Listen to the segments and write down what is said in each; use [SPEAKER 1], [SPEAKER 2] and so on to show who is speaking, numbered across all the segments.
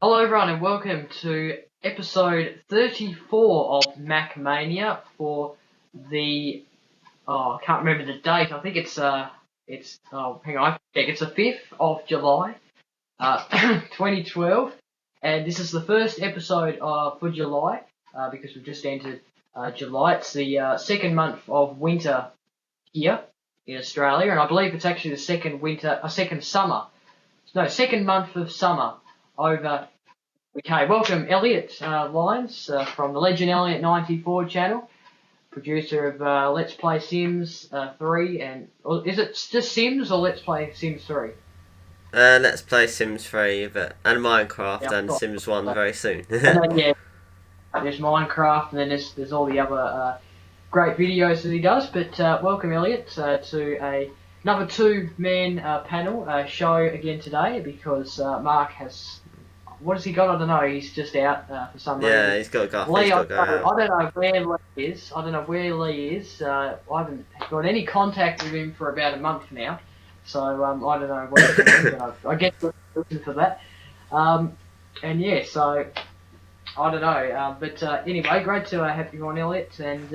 [SPEAKER 1] Hello everyone and welcome to episode 34 of MacMania for the, I can't remember the date, I think hang on, I think it's the 5th of July, 2012, and this is the first episode for July, because we've just entered July. It's the second month of winter here in Australia, and I believe it's actually the second month of summer over. Okay, welcome Elliot Lines from the Legend Elliot 94 channel, producer of Let's Play Sims 3, or is it just Sims or Let's Play Sims 3?
[SPEAKER 2] Let's Play Sims 3, and Minecraft,
[SPEAKER 1] Yeah,
[SPEAKER 2] and Sims 1 very soon.
[SPEAKER 1] and then, yeah, there's Minecraft, and then there's all the other great videos that he does. But welcome Elliot to another two-man panel show again today, because Mark has. What has he got? I don't know. He's just out for some reason.
[SPEAKER 2] Yeah, he's got to go.
[SPEAKER 1] Lee, I don't know where Lee is. I haven't got any contact with him for about a month now. So I don't know what he's doing, but I guess we're looking for that. And yeah, so I don't know. But anyway, great to have you on, Elliot. And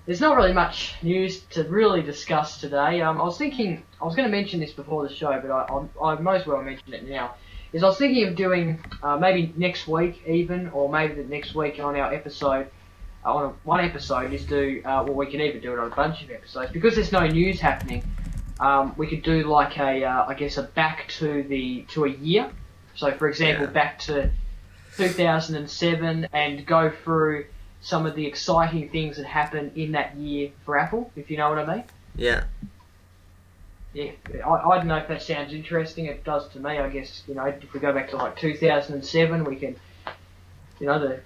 [SPEAKER 1] there's not really much news to really discuss today. I was going to mention this before the show, but I might as well mention it now. I was thinking of doing maybe next week even, or maybe the next week on our episode, one episode is do, well, we can even do it on a bunch of episodes, because there's no news happening. We could do like I guess a back to a year. So for example, back to 2007 and go through some of the exciting things that happened in that year for Apple, if you know what I mean.
[SPEAKER 2] Yeah.
[SPEAKER 1] Yeah, I don't know if that sounds interesting. It does to me. I guess, if we go back to like 2007, we can,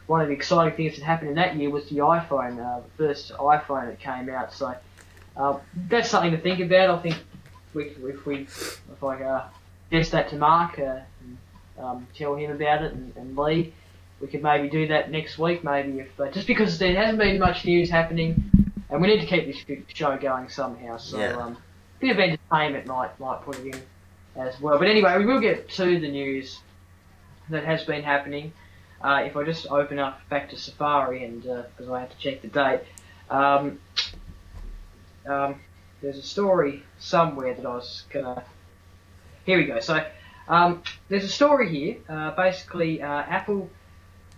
[SPEAKER 1] one of the exciting things that happened in that year was the iPhone, the first iPhone that came out. So that's something to think about. I think if I suggest that to Mark and tell him about it, and Lee, we could maybe do that next week. Maybe if just because there hasn't been much news happening, and we need to keep this show going somehow. So. Bit of entertainment might put it in as well. But anyway, we will get to the news that has been happening. If I just open up back to Safari, and because I have to check the date, there's a story somewhere that I was gonna. Here we go. So there's a story here. Basically, Apple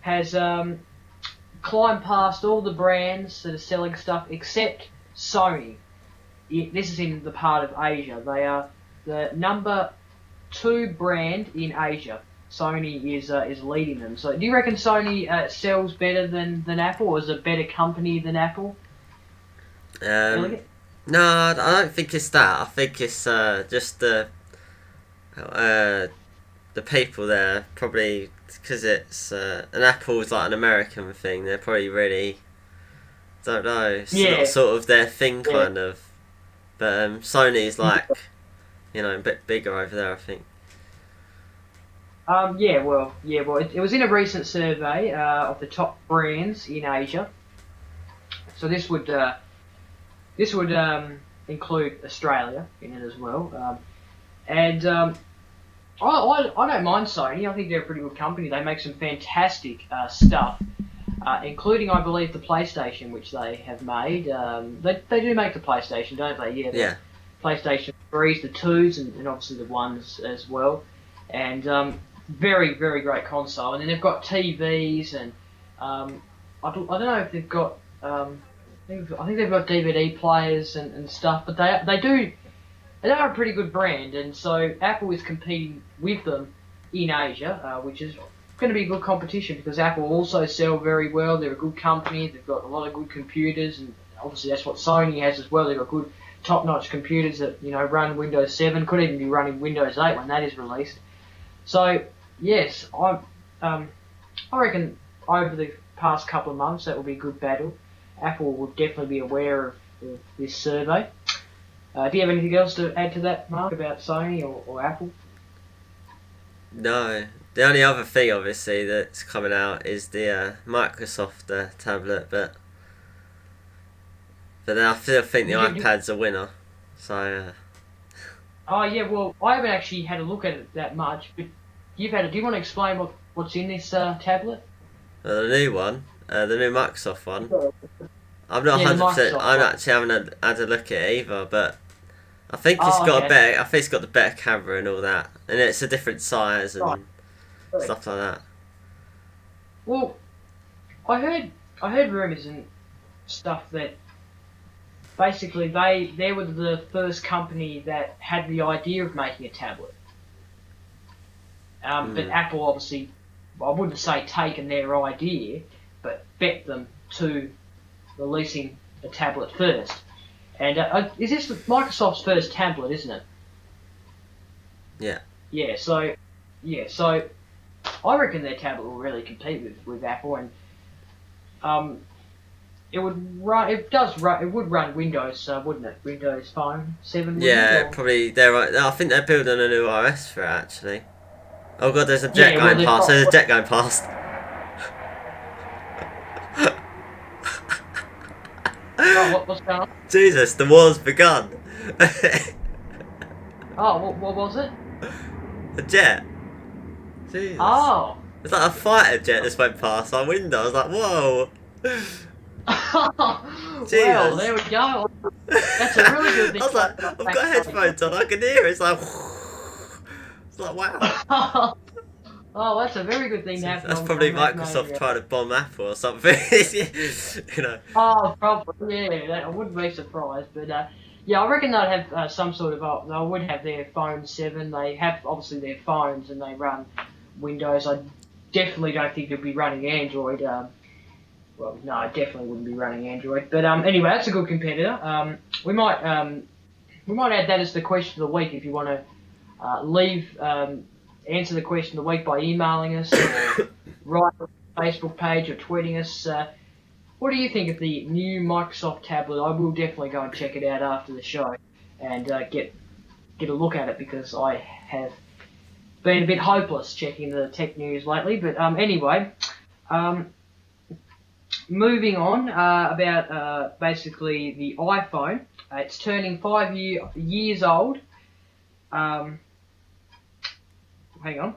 [SPEAKER 1] has climbed past all the brands that are selling stuff except Sony. This is in the part of Asia. They are the number 2 brand in Asia. Sony is leading them. So do you reckon Sony sells better than Apple, or is a better company than Apple?
[SPEAKER 2] No, I don't think it's that. I think it's just the people there, probably because it's an Apple's like an American thing. They're probably really, don't know, it's not sort of their thing kind of. But Sony's like, a bit bigger over there, I think.
[SPEAKER 1] It was in a recent survey of the top brands in Asia. So this would include Australia in it as well. I don't mind Sony. I think they're a pretty good company. They make some fantastic stuff. Including, I believe, the PlayStation, which they have made. They do make the PlayStation, don't they? Yeah. PlayStation 3s, the 2s, and obviously the 1s as well. And very, very great console. And then they've got TVs, and I don't know if they've got. I think they've got DVD players and stuff. But they are a pretty good brand, and so Apple is competing with them in Asia, which is going to be good competition, because Apple also sell very well. They're a good company. They've got a lot of good computers, and obviously that's what Sony has as well. They've got good top-notch computers that run Windows 7. Could even be running Windows 8 when that is released. So yes, I reckon over the past couple of months that will be a good battle. Apple will definitely be aware of this survey. Do you have anything else to add to that, Mark, about Sony or Apple?
[SPEAKER 2] No. The only other thing, obviously, that's coming out is the Microsoft tablet, but I still think the iPad's a winner. So.
[SPEAKER 1] Oh yeah, well, I haven't actually had a look at it that much, but you've had it. Do you want to explain what's in this tablet?
[SPEAKER 2] The new one, the new Microsoft one. I'm not 100%. Haven't had a look at it either, but I think it's got a better. I think it's got the better camera and all that, and it's a different size and stuff like that.
[SPEAKER 1] Well, I heard rumours and stuff that basically they were the first company that had the idea of making a tablet. But Apple obviously, I wouldn't say taken their idea, but bet them to releasing a tablet first. And is this Microsoft's first tablet, isn't it?
[SPEAKER 2] Yeah.
[SPEAKER 1] Yeah. So I reckon their tablet will really compete with Apple, and it would run. It does run. It would run Windows, wouldn't it? Windows Phone 7.
[SPEAKER 2] Yeah, probably. They're right. I think they're building a new OS for it actually. Oh god, there's a jet going past. There's a jet going past.
[SPEAKER 1] What's going on?
[SPEAKER 2] Jesus, the war's begun.
[SPEAKER 1] What was it?
[SPEAKER 2] A jet. Jesus.
[SPEAKER 1] Oh.
[SPEAKER 2] It's like a fighter jet just went past our window. I was like, whoa.
[SPEAKER 1] Well, there we go. That's a really good thing.
[SPEAKER 2] I was like, I've got headphones on. I can hear it. It's like, it's like wow.
[SPEAKER 1] Oh, that's a very good thing to have.
[SPEAKER 2] That's probably Microsoft trying to bomb Apple or something. You know.
[SPEAKER 1] Oh, probably. Yeah, I wouldn't be surprised. But yeah, I reckon they'd have some sort of. They would have their phone 7. They have obviously their phones and they run Windows. I definitely don't think they'll be running Android. Well, no, I definitely wouldn't be running Android. But anyway, that's a good competitor. We might add that as the question of the week if you want to answer the question of the week by emailing us or write on the Facebook page or tweeting us. What do you think of the new Microsoft tablet? I will definitely go and check it out after the show and get a look at it because I have been a bit hopeless checking the tech news lately. But anyway, moving on about basically the iPhone. It's turning 5 years old. Hang on.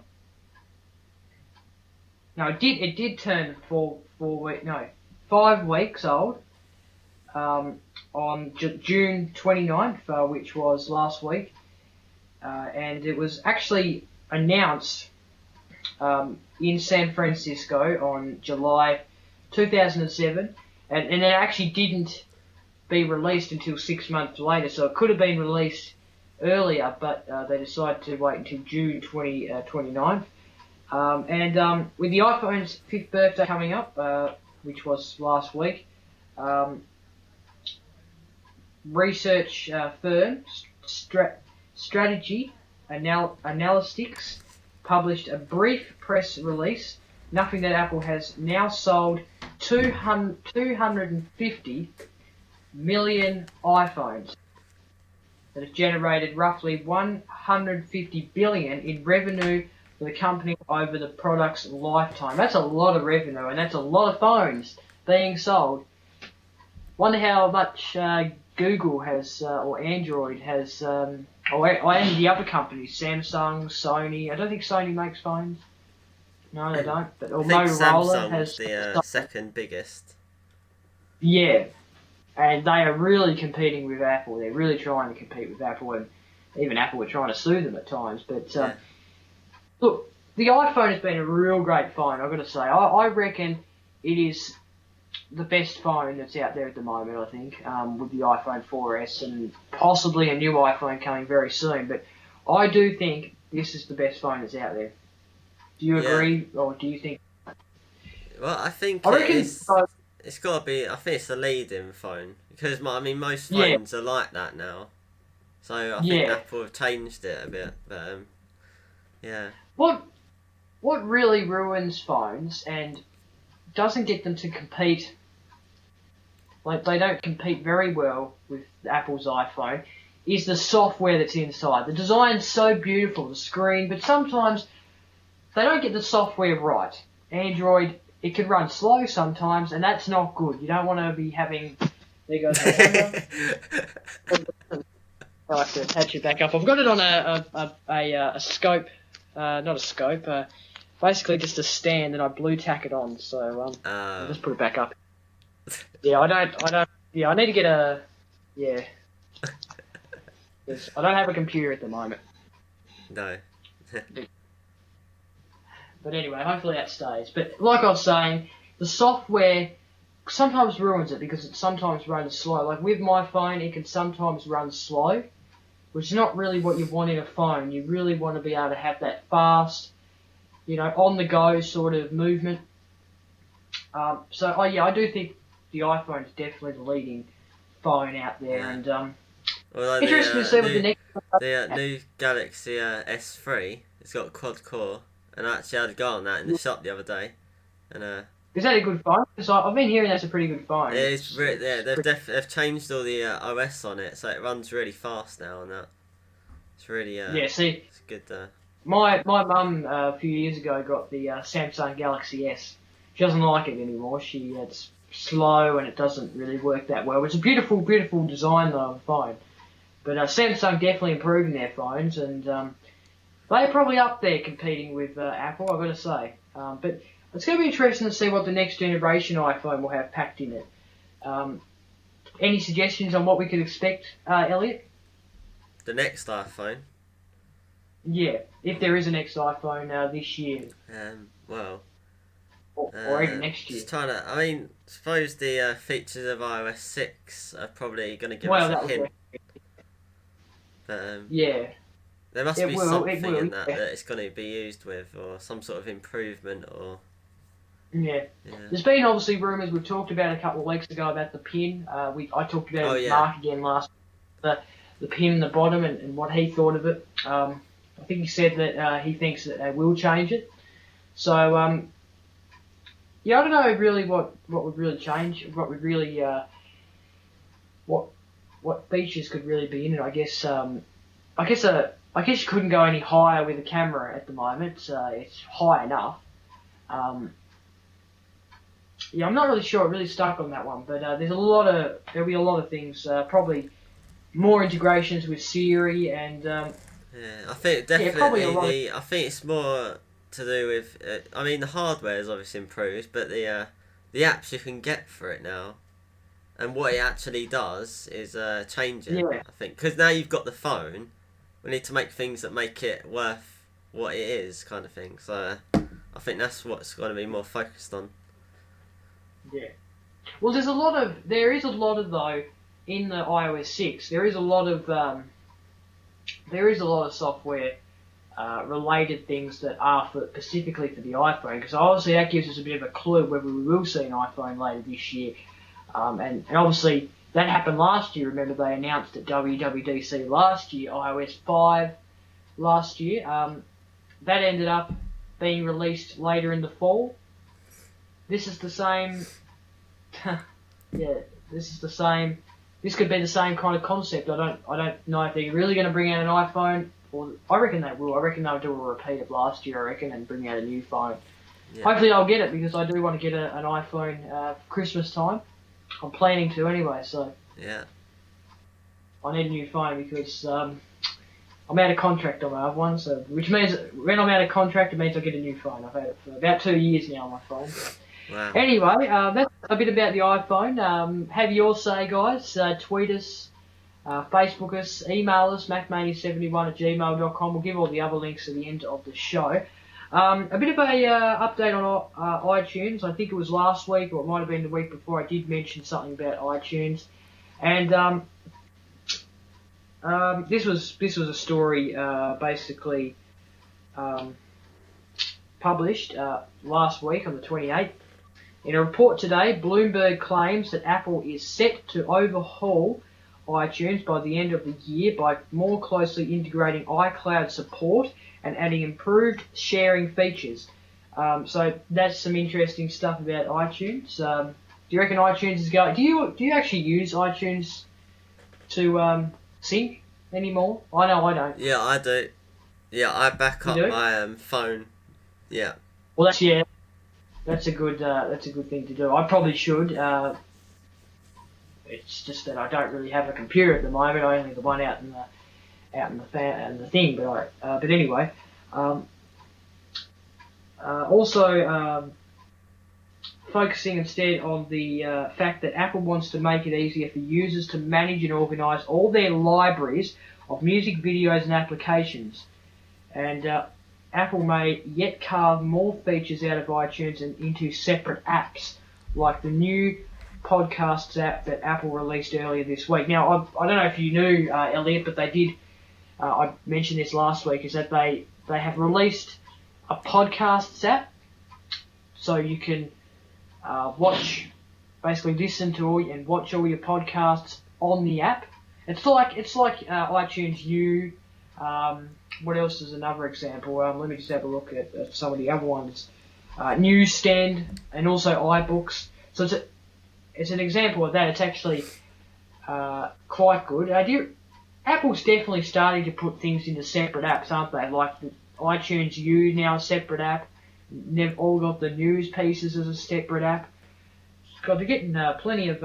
[SPEAKER 1] No, it did turn 5 weeks old on June 29th, which was last week, and it was actually announced in San Francisco on July 2007, and it actually didn't be released until 6 months later, so it could have been released earlier, but they decided to wait until June 29th. And with the iPhone's 5th birthday coming up, which was last week, research firm Strategy Analytics published a brief press release, noting that Apple has now sold 250 million iPhones that have generated roughly 150 billion in revenue for the company over the product's lifetime. That's a lot of revenue, and that's a lot of phones being sold. Wonder how much Google has, or Android has, or any of the other companies, Samsung, Sony. I don't think Sony makes phones. No, they don't. But or Motorola has
[SPEAKER 2] the second biggest.
[SPEAKER 1] Yeah. And they are really competing with Apple. They're really trying to compete with Apple, and even Apple are trying to sue them at times. But look, the iPhone has been a real great phone, I've got to say. I reckon it is the best phone that's out there at the moment, I think, with the iPhone 4S and possibly a new iPhone coming very soon. But I do think this is the best phone that's out there. Do you agree, or do you think...
[SPEAKER 2] Well, I think it's got to be. I think it's the leading phone because most phones are like that now. So I think Apple have changed it a bit, but yeah. What
[SPEAKER 1] really ruins phones and doesn't get them to compete? Like they don't compete very well with Apple's iPhone. Is the software that's inside? The design's so beautiful, the screen, but sometimes they don't get the software right. Android. It can run slow sometimes, and that's not good. You don't want to be having... There goes my camera. I have to attach it back up. I've got it on a scope not a scope. Basically just a stand, and I blue tack it on. So I'll just put it back up. Yeah, I don't. Yeah, I need to get a. Yeah. I don't have a computer at the moment.
[SPEAKER 2] No.
[SPEAKER 1] But anyway, hopefully that stays. But like I was saying, the software sometimes ruins it because it sometimes runs slow. Like with my phone, it can sometimes run slow, which is not really what you want in a phone. You really want to be able to have that fast, on the go sort of movement. I do think the iPhone is definitely the leading phone out there, and interesting to see what the next.
[SPEAKER 2] The new Galaxy S3, it's got quad core, and I actually had a go on that in the shop the other day, and
[SPEAKER 1] is that a good phone? Because I've been hearing that's a pretty good phone.
[SPEAKER 2] They've changed all the OS on it, so it runs really fast now, and that it's really it's good.
[SPEAKER 1] My mum a few years ago got the Samsung Galaxy S. She doesn't like it anymore. It's slow and it doesn't really work that well. It's a beautiful, beautiful design though of the phone. But Samsung definitely improving their phones, and they're probably up there competing with Apple, I've got to say. But it's going to be interesting to see what the next generation iPhone will have packed in it. Any suggestions on what we could expect, Elliot?
[SPEAKER 2] The next iPhone?
[SPEAKER 1] Yeah, if there is a next iPhone this year. Or even next year.
[SPEAKER 2] Suppose the features of iOS6 are probably going to give us a hint. But, there must be something in that it's going to be used with, or some sort of improvement, or...
[SPEAKER 1] Yeah. There's been obviously rumours we've talked about a couple of weeks ago about the pin. I talked about it with Mark again last week, the pin in the bottom and what he thought of it. I think he said that he thinks that they will change it. So, I don't know really what would really change, what would really, what features could really be in it. I guess you couldn't go any higher with the camera at the moment. It's high enough. I'm not really sure. I'm really stuck on that one. But there'll be a lot of things. Probably more integrations with Siri and.
[SPEAKER 2] I think definitely. I think it's more to do with. The hardware is obviously improved, but the apps you can get for it now, and what it actually does is changing.
[SPEAKER 1] Yeah.
[SPEAKER 2] I think because now you've got the phone, we need to make things that make it worth what it is, kind of thing. So I think that's what's going to be more focused on.
[SPEAKER 1] Yeah. Well, there is a lot of though in the iOS 6. There is a lot of software related things that are specifically for the iPhone, because obviously that gives us a bit of a clue whether we will see an iPhone later this year. And obviously that happened last year. Remember they announced at WWDC last year iOS 5 last year. That ended up being released later in the fall. This is the same. This is the same. This could be the same kind of concept. I don't know if they're really going to bring out an iPhone, or I reckon they will. I reckon they'll do a repeat of last year. I reckon, and bring out a new phone. Yeah. Hopefully, I'll get it because I do want to get an iPhone for Christmas time. I'm planning to anyway. So
[SPEAKER 2] yeah,
[SPEAKER 1] I need a new phone because I'm out of contract on my other one. So which means when I'm out of contract, it means I get a new phone. I've had it for about 2 years now on my phone.
[SPEAKER 2] Wow.
[SPEAKER 1] Anyway, that's a bit about the iPhone. Have your say, guys. Tweet us, Facebook us, email us, macmania71@gmail.com. We'll give all the other links at the end of the show. A bit of a update on iTunes. I think it was last week, or it might have been the week before. I did mention something about iTunes, and this was a story basically published last week on the 28th. In a report today, Bloomberg claims that Apple is set to overhaul iTunes by the end of the year by more closely integrating iCloud support and adding improved sharing features. So that's some interesting stuff about iTunes. Do you reckon iTunes is going? Do you actually use iTunes to sync anymore? I know I don't.
[SPEAKER 2] Yeah, I do. Yeah, I back up my phone. Yeah.
[SPEAKER 1] Well, that's a good thing to do. I probably should. It's just that I don't really have a computer at the moment. I only have the one out in the thing. But anyway, Also, focusing instead on the fact that Apple wants to make it easier for users to manage and organise all their libraries of music, videos and applications. And Apple may yet carve more features out of iTunes and into separate apps, like the new Podcasts app that Apple released earlier this week. Now, I don't know if you knew, Elliot, but they did, I mentioned this last week, is that they have released a Podcasts app, so you can basically listen to and watch all your podcasts on the app. It's like iTunes U. What else is another example? Let me just have a look at some of the other ones. Newsstand and also iBooks. So it's an example of that. It's actually quite good. Apple's definitely starting to put things into separate apps, aren't they? Like the iTunes U now a separate app. They've all got the news pieces as a separate app. God, they're getting plenty of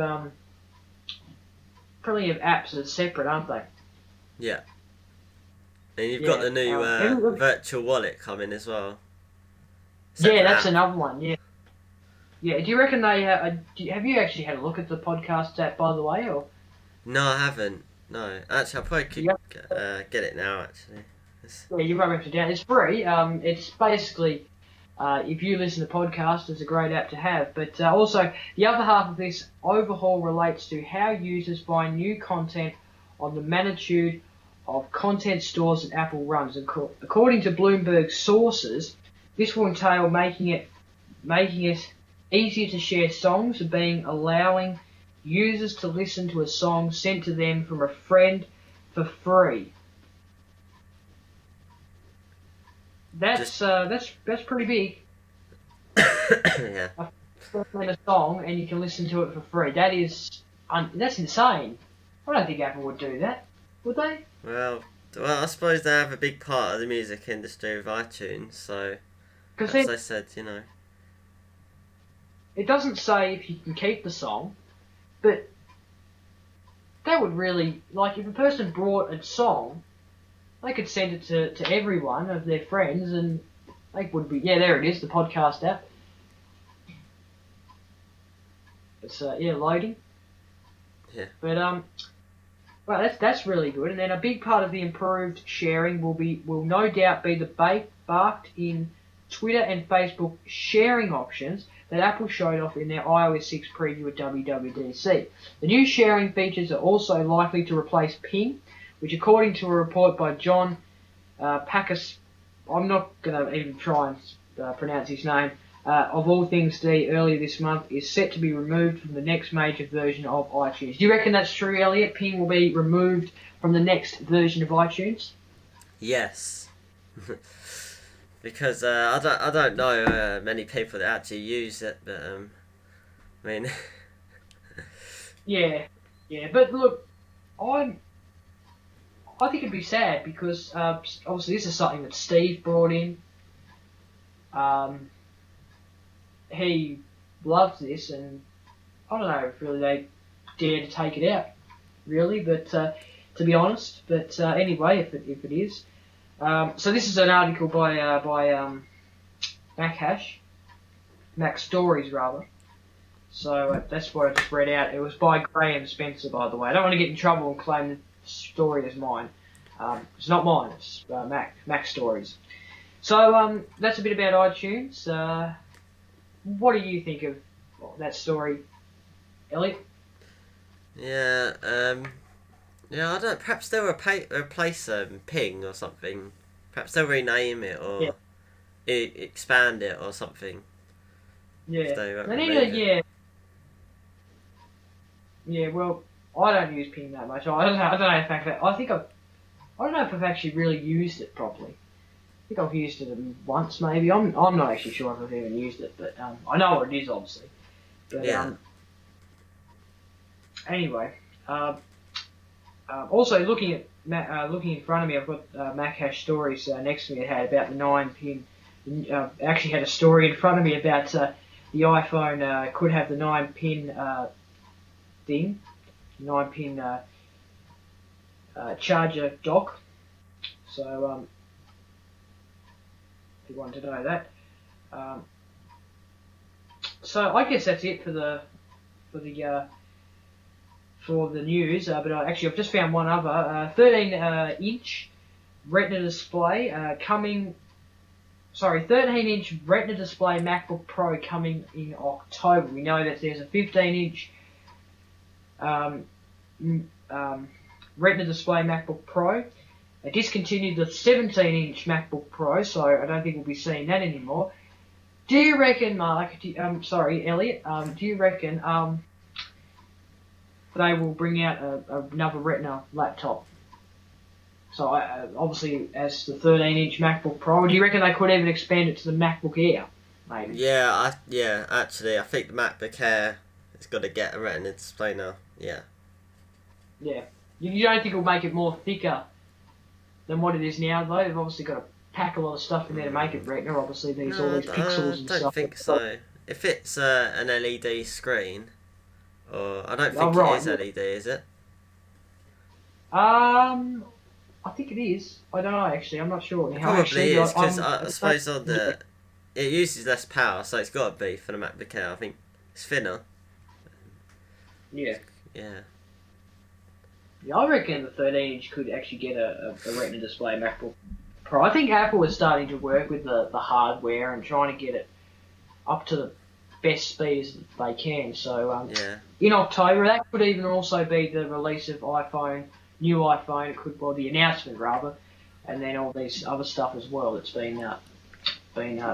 [SPEAKER 1] apps as separate, aren't they?
[SPEAKER 2] Yeah. And you've got the new virtual wallet coming as well.
[SPEAKER 1] Separate that's another one. Yeah. Yeah. Do you reckon they have you actually had a look at the podcast app, by the way, or?
[SPEAKER 2] No, I haven't. No, actually, I probably could get it now. Actually.
[SPEAKER 1] Yeah, you probably have to download. It's free. It's basically. If you listen to podcasts, it's a great app to have. But also, the other half of this overhaul relates to how users find new content on the magnitude of content stores that Apple runs. According to Bloomberg sources, this will entail making it easier to share songs and allowing users to listen to a song sent to them from a friend for free. That's pretty big.
[SPEAKER 2] Yeah.
[SPEAKER 1] A song and you can listen to it for free. That's insane. I don't think Apple would do that, would they?
[SPEAKER 2] Well, I suppose they have a big part of the music industry with iTunes, so as I said,
[SPEAKER 1] it doesn't say if you can keep the song, but that would really, like, if a person brought a song, they could send it to everyone of their friends, and they would be, there it is, the podcast app. It's loading.
[SPEAKER 2] Yeah.
[SPEAKER 1] But well, that's really good. And then a big part of the improved sharing will no doubt be the baked in Twitter and Facebook sharing options that Apple showed off in their iOS 6 preview at WWDC. The new sharing features are also likely to replace Ping, which, according to a report by John Packus, I'm not going to even try and pronounce his name, of all things D, earlier this month, is set to be removed from the next major version of iTunes. Do you reckon that's true, Elliot? Ping will be removed from the next version of iTunes?
[SPEAKER 2] Yes. Because I don't know many people that actually use it, but I mean...
[SPEAKER 1] yeah, but look, I think it'd be sad because obviously this is something that Steve brought in. He loves this, and I don't know if really they dare to take it out, really. But to be honest, but anyway, if it is, so this is an article by Mac Stories rather. So that's what I just read out. It was by Graham Spencer, by the way. I don't want to get in trouble and claim the story as mine. It's not mine. It's Mac Stories. So that's a bit about iTunes. What do you think of that story, Elliot?
[SPEAKER 2] Yeah, I don't. Perhaps they'll replace Ping or something. Perhaps they'll rename it or expand it or something.
[SPEAKER 1] Yeah. They need Yeah. Well, I don't use Ping that much. I don't know. In fact, I don't know if I've actually really used it properly. I think I've used it once, maybe. I'm not actually sure if I've even used it, but I know what it is, obviously. But anyway, also looking in front of me, I've got Mac Hash Stories next to me. It had about the 9-pin. Actually, had a story in front of me about the iPhone could have the 9-pin thing, 9-pin charger dock. So. If you want to know that. So I guess that's it for the news. But I've just found one other 13-inch Retina display coming. Sorry, 13-inch Retina display MacBook Pro coming in October. We know that there's a 15-inch Retina display MacBook Pro. They discontinued the 17-inch MacBook Pro, so I don't think we'll be seeing that anymore. Do you reckon, Mark? Elliot. Do you reckon they will bring out another Retina laptop? So obviously, as the 13-inch MacBook Pro, do you reckon they could even expand it to the MacBook Air? Maybe.
[SPEAKER 2] Actually, I think the MacBook Air has got to get a Retina display now. Yeah.
[SPEAKER 1] Yeah. You don't think it'll make it more thicker than what it is now, though? They've obviously got to pack a lot of stuff in there to make it Retina. Obviously, all these pixels and stuff.
[SPEAKER 2] I don't think so. If it's an LED screen, or I don't think it is LED, is it?
[SPEAKER 1] I think it is. I don't know, actually. I'm not sure.
[SPEAKER 2] It probably is, because I suppose it uses less power, so it's got to be for the MacBook Air. I think it's thinner.
[SPEAKER 1] Yeah.
[SPEAKER 2] Yeah.
[SPEAKER 1] Yeah, I reckon the 13-inch could actually get a Retina display MacBook Pro. I think Apple is starting to work with the hardware and trying to get it up to the best speeds they can. So in October, that could even also be the release of new iPhone. It could, the announcement rather, and then all these other stuff as well that's been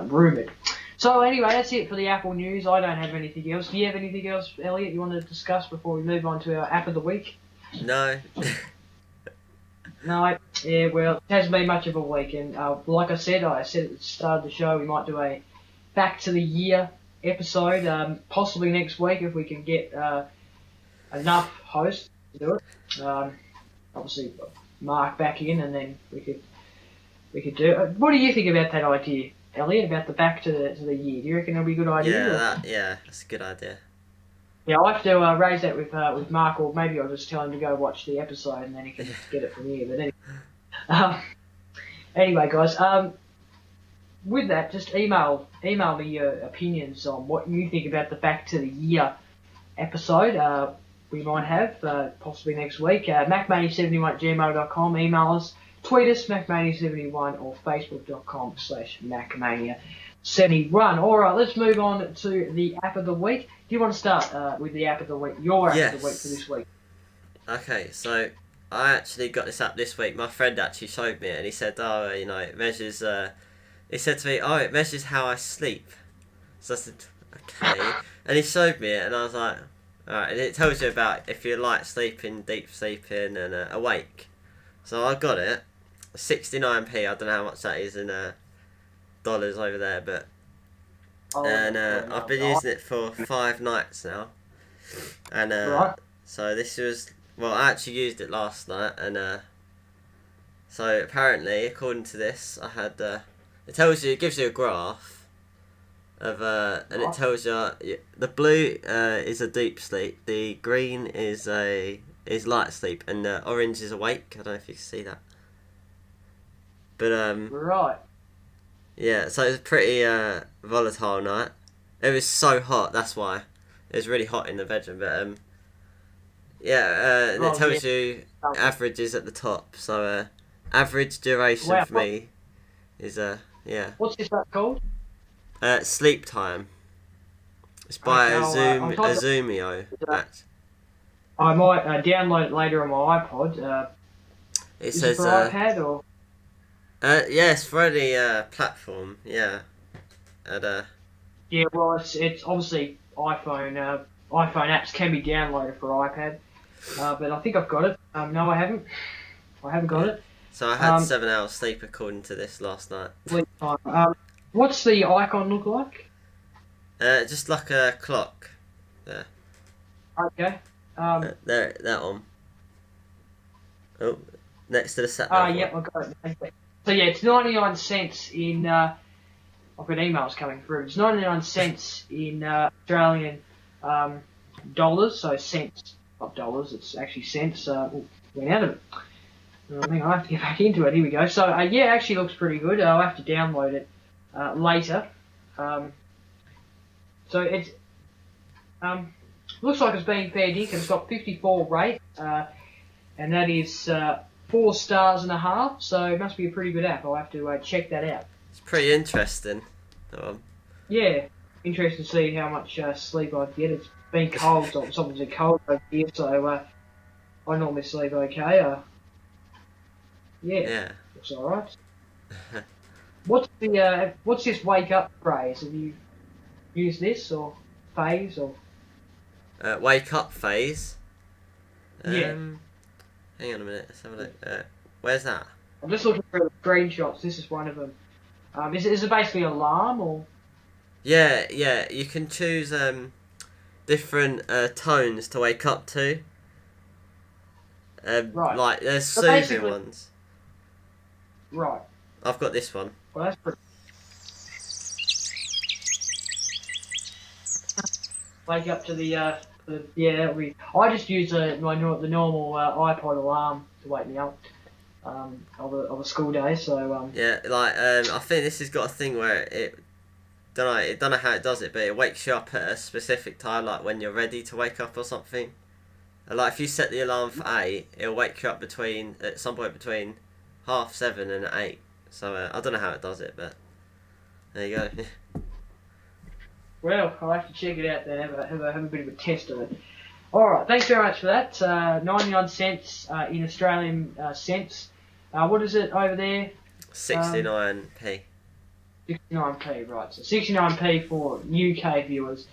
[SPEAKER 1] rumoured. So anyway, that's it for the Apple news. I don't have anything else. Do you have anything else, Elliot, you want to discuss before we move on to our app of the week?
[SPEAKER 2] No.
[SPEAKER 1] No, yeah, well, it hasn't been much of a week, and like I said at the start of the show, we might do a back to the year episode, possibly next week if we can get enough hosts to do it. Obviously, Mark back in, and then we could do it. What do you think about that idea, Elliot, about the back to the year? Do you reckon it'll be a good idea?
[SPEAKER 2] Yeah, that's a good idea. Yeah,
[SPEAKER 1] I'll have to raise that with Mark, or maybe I'll just tell him to go watch the episode and then he can get it from here. But anyway, guys, with that, just email me your opinions on what you think about the Back to the Year episode we might have, possibly next week. MacMania71@gmail.com, email us, tweet us, MacMania71, or Facebook.com/MacMania71. Alright, let's move on to the app of the week. Do you want to start with the app of the week, your app of the week for this week?
[SPEAKER 2] Okay, so I actually got this app this week. My friend actually showed me it, and he said, it measures, he said to me, it measures how I sleep. So I said, okay. And he showed me it, and I was like, alright, and it tells you about if you're light sleeping, deep sleeping, and awake. So I got it, 69p, I don't know how much that is in dollars over there, but I've been using it for 5 nights now, and so this was, I actually used it last night, and so apparently, according to this, I had it gives you a graph of and it tells you the blue is a deep sleep, the green is light sleep, and the orange is awake. I don't know if you can see that, but yeah, so it was a pretty volatile night. It was so hot, that's why. It was really hot in the bedroom, but and it tells you averages at the top. So average duration for me is
[SPEAKER 1] What's this app called?
[SPEAKER 2] Sleep Time. It's by Azumio.
[SPEAKER 1] I might download it later on my iPod.
[SPEAKER 2] It
[SPEAKER 1] says it for iPad or?
[SPEAKER 2] It's for any platform, and
[SPEAKER 1] yeah, well, it's obviously iPhone apps can be downloaded for iPad, but I think I've got it. No, I haven't. I haven't got it.
[SPEAKER 2] So I had 7 hours sleep according to this last night.
[SPEAKER 1] Sleep time. What's the icon look like?
[SPEAKER 2] Just like a clock. There.
[SPEAKER 1] Okay.
[SPEAKER 2] There, that one. Oh, next to the set.
[SPEAKER 1] Yep, I got it. So yeah, it's 99 cents in. I've got emails coming through. It's 99 cents in Australian dollars. So cents, not dollars. It's actually cents. Went out of it. I think I'll have to get back into it. Here we go. So it actually looks pretty good. I'll have to download it later. So it looks like it's been fair dinkum. It's got 54 rate, and that is 4 stars and a half. So it must be a pretty good app. I'll have to check that out.
[SPEAKER 2] It's pretty interesting.
[SPEAKER 1] Yeah, interesting to see how much sleep I get. It's been cold, so something's been cold over here, so I normally sleep okay. Yeah, it's alright. What's this wake up phrase? Have you used this or phase or?
[SPEAKER 2] Wake up phase.
[SPEAKER 1] Yeah.
[SPEAKER 2] Hang on a minute. Let's have a look. Where's that?
[SPEAKER 1] I'm just looking for the screenshots. This is one of them. Is it basically an alarm or?
[SPEAKER 2] Yeah. You can choose different tones to wake up to.
[SPEAKER 1] Right.
[SPEAKER 2] Like there's soothing ones.
[SPEAKER 1] Right.
[SPEAKER 2] I've got this one.
[SPEAKER 1] Well, that's pretty. Wake up to the that'll be. I just use the normal iPod alarm to wake me up of a school day. So
[SPEAKER 2] yeah, like I think this has got a thing where it don't know how it does it, but it wakes you up at a specific time, like when you're ready to wake up or something. Like if you set the alarm for 8, it'll wake you up at some point between 7:30 and 8. So I don't know how it does it, but there you go.
[SPEAKER 1] Well, I'll have to check it out then. Have a bit of a test of it. All right, thanks very much for that. 99 cents in Australian cents. What is it over there?
[SPEAKER 2] 69p.
[SPEAKER 1] 69p, right. So 69p for UK viewers.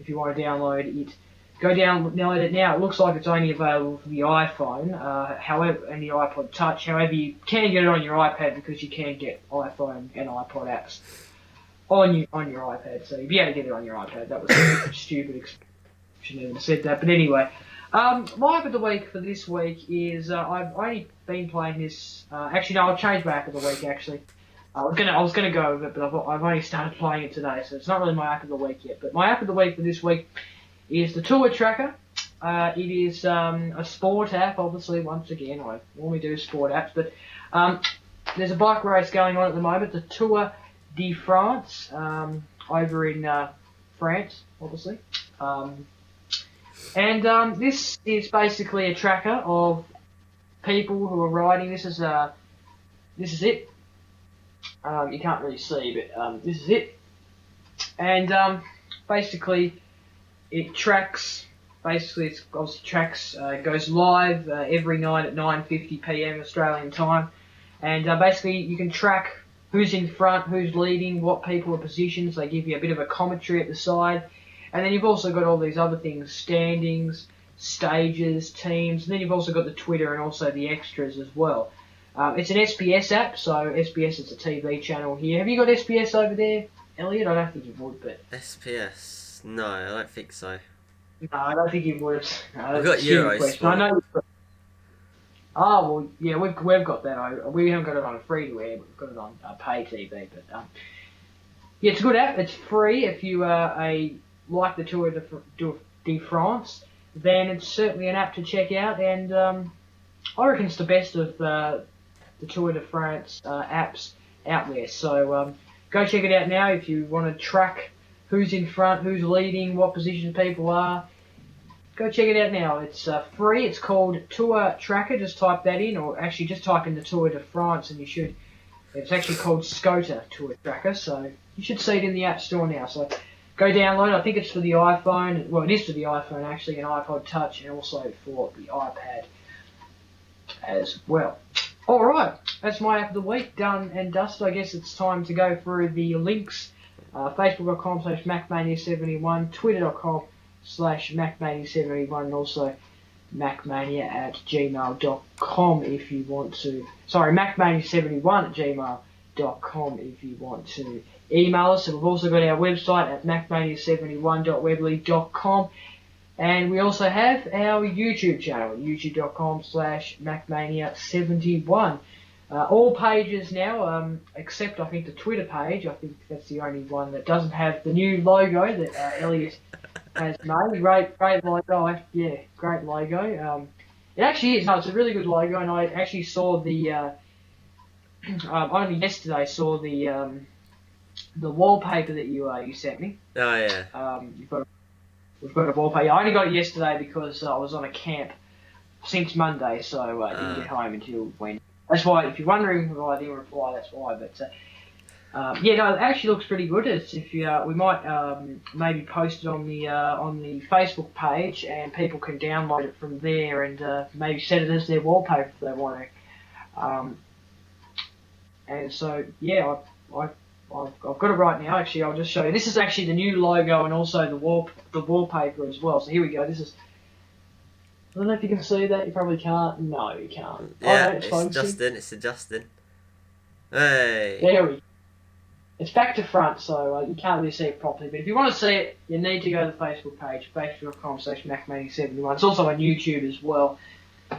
[SPEAKER 1] If you want to download it, go download it now. It looks like it's only available for the iPhone, however, and the iPod Touch. However, you can get it on your iPad because you can get iPhone and iPod apps on your iPad. So you'll be able to get it on your iPad. That was a stupid. Shouldn't even have said that. But anyway, my app of the week for this week is I've only been playing this. Actually, no, I'll change my app of the week. Actually, I was gonna go with it, but I've only started playing it today, so it's not really my app of the week yet. But my app of the week for this week is the Tour Tracker. It is a sport app, obviously. Once again, I normally do sport apps, but there's a bike race going on at the moment, the Tour de France, over in France, obviously. And this is basically a tracker of people who are riding. This is it. You can't really see, but this is it. And basically, it tracks. Basically, it obviously tracks. Goes live every night at 9:50 p.m. Australian time, and basically you can track who's in front, who's leading, what people are positions. They give you a bit of a commentary at the side. And then you've also got all these other things, standings, stages, teams, and then you've also got the Twitter and also the extras as well. It's an SBS app, so SBS is a TV channel here. Have you got SBS over there, Elliot? I don't think you would, but...
[SPEAKER 2] SBS? No, I don't think so.
[SPEAKER 1] No, I don't think you would.
[SPEAKER 2] We've got Eurosport.
[SPEAKER 1] I know you've got... Oh, well, yeah, we've got that. We haven't got it on a free-to-air, but we've got it on pay TV. But yeah, it's a good app. It's free if you like the Tour de France, then it's certainly an app to check out, and I reckon it's the best of the Tour de France apps out there. So go check it out now if you want to track who's in front, who's leading, what positions people are. Go check it out now. It's free. It's called Tour Tracker. Just type that in, or actually just type in the Tour de France, and you should. It's actually called Scota Tour Tracker, so you should see it in the App Store now. So go download. I think it's for the iPhone. Well, it is for the iPhone actually, an iPod Touch, and also for the iPad as well. All right, that's my app of the week done and dusted. I guess it's time to go through the links. Facebook.com/MacMania71, Twitter.com/MacMania71, and also MacMania@gmail.com if you want to. Sorry, MacMania71@gmail.com if you want to email us. And we've also got our website at MacMania71.weebly.com. And we also have our YouTube channel, youtube.com/MacMania71. All pages now, except I think the Twitter page. I think that's the only one that doesn't have the new logo that Elliot has made. Great logo. Yeah, great logo. It actually is. No, it's a really good logo, and I actually saw the only yesterday saw the the wallpaper that you sent me.
[SPEAKER 2] Oh yeah.
[SPEAKER 1] We've got a wallpaper. I only got it yesterday because I was on a camp since Monday, so I didn't get home until Wednesday. That's why, if you're wondering why I didn't reply, that's why. But yeah, no, it actually looks pretty good. We might maybe post it on the Facebook page, and people can download it from there and maybe set it as their wallpaper if they want to. And so yeah, I've got it right now. Actually, I'll just show you. This is actually the new logo and also the wallpaper as well. So here we go. This is. I don't know if you can see that. You probably can't. No, you can't.
[SPEAKER 2] Yeah, it's adjusting. It's adjusting. Hey.
[SPEAKER 1] There we go. It's back to front, so you can't really see it properly. But if you want to see it, you need to go to the Facebook page, facebook.com/MacMania71. It's also on YouTube as well.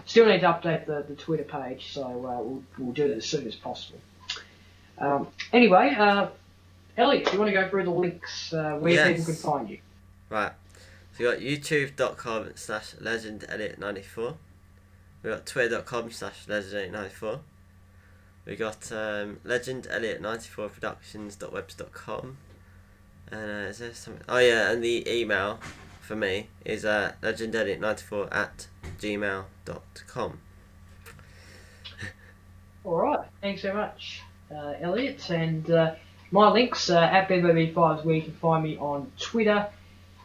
[SPEAKER 1] Still need to update the Twitter page, so we'll do it as soon as possible. Anyway, Elliot, do you want to go through the links where people can find you?
[SPEAKER 2] Right. So you got youtube.com/legendelliot94. We got twitter.com/legendelliot94. We got legendelliot94productions.webs.com. And is there something? Oh yeah, and the email for me is legendelliot94@gmail.com.
[SPEAKER 1] Alright, thanks so much, Elliot. And my links at BBB5 is where you can find me on Twitter.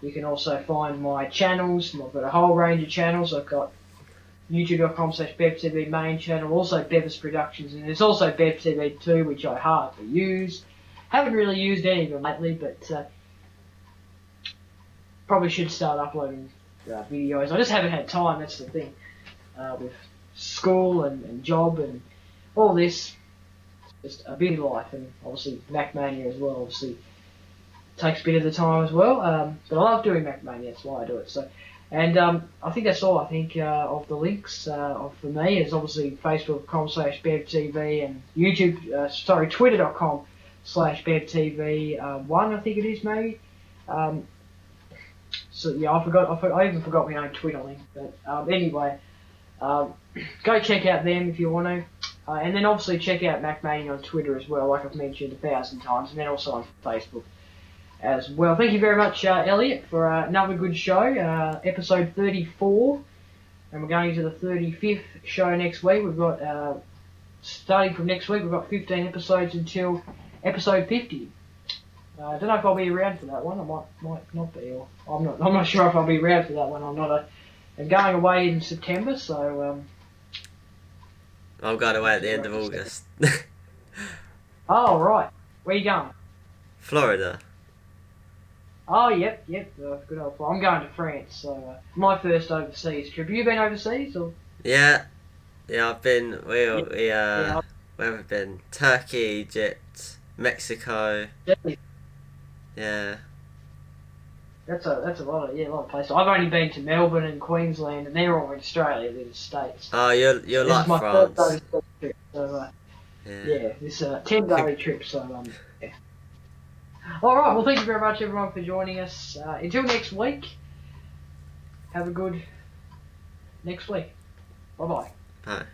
[SPEAKER 1] You can also find my channels. I've got a whole range of channels. I've got youtube.com/BevTV main channel, also Bevis Productions, and there's also BevTV2, which I hardly use. Haven't really used any of them lately, but probably should start uploading videos. I just haven't had time, that's the thing. With school and job and all this, it's just a busy life, and obviously MacMania as well, obviously takes a bit of the time as well, but I love doing MacMania, that's why I do it. So, and I think that's all. I think of the links for me is obviously facebook.com/BevTV and twitter.com/BevTV1, I think it is maybe. So yeah, I even forgot my own Twitter link. But anyway, go check out them if you want to. And then obviously check out MacMania on Twitter as well, like I've mentioned 1,000 times, and then also on Facebook as well. Thank you very much, Elliot, for another good show, episode 34, and we're going to the 35th show next week. We've got, starting from next week, we've got 15 episodes until episode 50. I don't know if I'll be around for that one. I might not be, or I'm not sure if I'll be around for that one. I'm going away in September, so
[SPEAKER 2] I'm going away at the end of August.
[SPEAKER 1] Oh right, where you going?
[SPEAKER 2] Florida.
[SPEAKER 1] Oh, yep, good old fun. I'm going to France, so my first overseas trip. Have you been overseas, or?
[SPEAKER 2] Yeah, I've been. Where have we been? Turkey, Egypt, Mexico.
[SPEAKER 1] Definitely.
[SPEAKER 2] Yeah.
[SPEAKER 1] That's a lot of places. I've only been to Melbourne and Queensland, and they're all in Australia. They're the States.
[SPEAKER 2] Oh, you're like
[SPEAKER 1] my
[SPEAKER 2] France.
[SPEAKER 1] First overseas trip, so yeah, this 10-day trip. So yeah. All right. Well, thank you very much, everyone, for joining us. Until next week. Have a good next week. Bye-bye.
[SPEAKER 2] Bye.